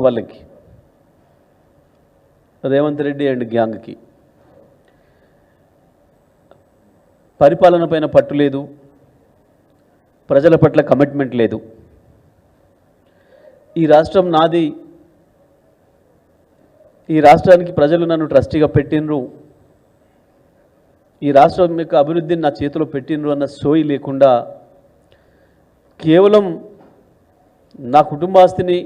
వాళ్ళకి రేవంత్ రెడ్డి అండ్ గ్యాంగ్కి పరిపాలన పైన పట్టు లేదు, ప్రజల పట్ల కమిట్మెంట్ లేదు. ఈ రాష్ట్రం నాది, ఈ రాష్ట్రానికి ప్రజలు నన్ను ట్రస్టీగా పెట్టినరు, ఈ రాష్ట్రం యొక్క అభివృద్ధిని నా చేతిలో పెట్టినరు అన్న సోయి లేకుండా కేవలం నా కుటుంబ ఆస్తిని,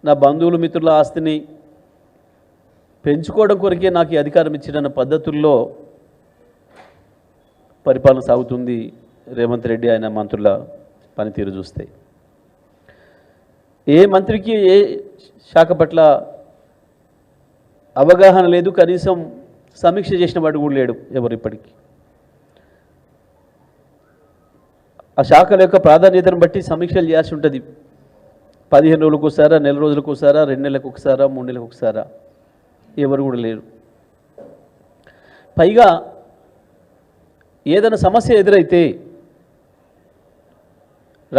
నా బంధువులు మిత్రుల ఆస్తిని పెంచుకోవడం కొరకే నాకు ఈ అధికారం ఇచ్చిన పద్ధతుల్లో పరిపాలన సాగుతుంది. రేవంత్ రెడ్డి ఆయన మంత్రుల పనితీరు చూస్తే ఏ మంత్రికి ఏ శాఖ పట్ల అవగాహన లేదు, కనీసం సమీక్ష చేసిన వాడు కూడా లేడు ఎవరు ఇప్పటికీ. ఆ శాఖల యొక్క ప్రాధాన్యతను బట్టి సమీక్షలు చేయాల్సి ఉంటుంది. 15 రోజులకు ఒకసారా, నెల రోజులకు ఒకసారా, 2 నెలలకు ఒకసారా, 3 నెలలకు ఒకసారా, ఎవరు కూడా లేరు. పైగా ఏదైనా సమస్య ఎదురైతే,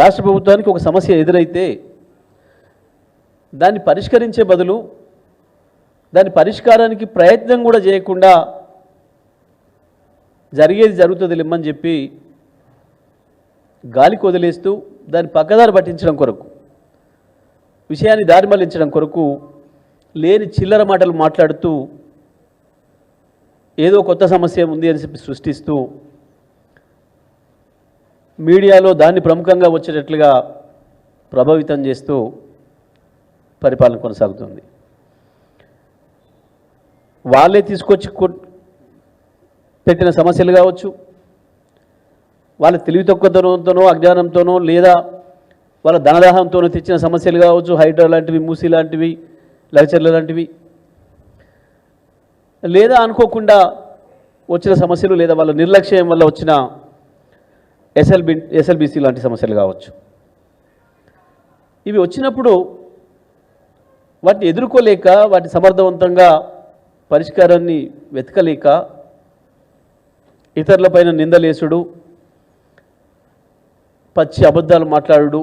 రాష్ట్ర ప్రభుత్వానికి ఒక సమస్య ఎదురైతే దాన్ని పరిష్కరించే బదులు దాని పరిష్కారానికి ప్రయత్నం కూడా చేయకుండా జరిగేది జరుగుతుంది లెమ్మని చెప్పి గాలికి వదిలేస్తూ దాన్ని పక్కదారి పట్టించడం కొరకు, విషయాన్ని దారి మళ్లించడం కొరకు లేని చిల్లర మాటలు మాట్లాడుతూ ఏదో కొత్త సమస్య ఉంది అని చెప్పి సృష్టిస్తూ మీడియాలో దాన్ని ప్రముఖంగా వచ్చేటట్లుగా ప్రభావితం చేస్తూ పరిపాలన కొనసాగుతుంది. వాళ్ళే తీసుకొచ్చి పెట్టిన సమస్యలు కావచ్చు, వాళ్ళ తెలివి తక్కువతనంతోనో అజ్ఞానంతోనో లేదా వాళ్ళ ధనదాహంతోనో తెచ్చిన సమస్యలు కావచ్చు, హైడ్రా లాంటివి, మూసీ లాంటివి, లగచర్ల లాంటివి, లేదా అనుకోకుండా వచ్చిన సమస్యలు, లేదా వాళ్ళ నిర్లక్ష్యం వల్ల వచ్చిన ఎస్ఎల్బిసి లాంటి సమస్యలు కావచ్చు. ఇవి వచ్చినప్పుడు వాటిని ఎదుర్కోలేక, వాటి సమర్థవంతంగా పరిష్కారాన్ని వెతకలేక ఇతరులపైన నిందలేసుడు, పచ్చి అబద్ధాలు మాట్లాడు,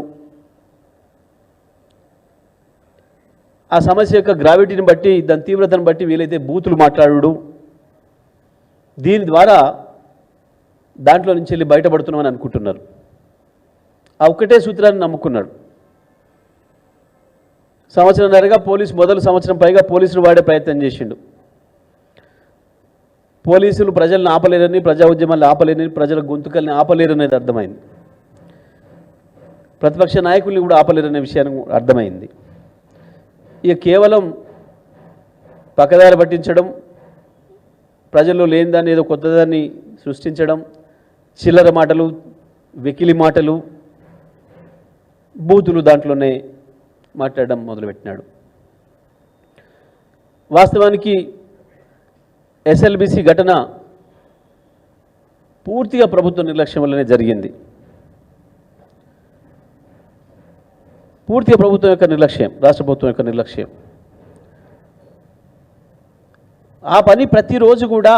ఆ సమస్య యొక్క గ్రావిటీని బట్టి, దాని తీవ్రతను బట్టి వీలైతే బూతులు మాట్లాడు, దీని ద్వారా దాంట్లో నుంచి వెళ్ళి బయటపడుతున్నామని అనుకుంటున్నారు. ఆ ఒక్కటే సూత్రాన్ని నమ్ముకున్నాడు. సంవత్సరంన్నరగా మొదలు సంవత్సరం పైగా పోలీసులు వాడే ప్రయత్నం చేసిండు. పోలీసులు ప్రజలను ఆపలేరని, ప్రజా ఉద్యమాలను ఆపలేరని, ప్రజల గొంతుకల్ని ఆపలేరనేది అర్థమైంది. ప్రతిపక్ష నాయకుల్ని కూడా ఆపలేరనే విషయాన్ని అర్థమైంది. ఇక కేవలం పక్కదారి పట్టించడం, ప్రజల్లో లేని దాన్ని ఏదో కొత్తదాన్ని సృష్టించడం, చిల్లర మాటలు, వెకిలి మాటలు, బూతులు దాంట్లోనే మాట్లాడడం మొదలుపెట్టినాడు. వాస్తవానికి ఎస్ఎల్బిసి ఘటన పూర్తిగా ప్రభుత్వ నిర్లక్ష్యం వల్లనే జరిగింది. పూర్తిగా ప్రభుత్వం యొక్క నిర్లక్ష్యం, రాష్ట్ర ప్రభుత్వం యొక్క నిర్లక్ష్యం. ఆ పని ప్రతిరోజు కూడా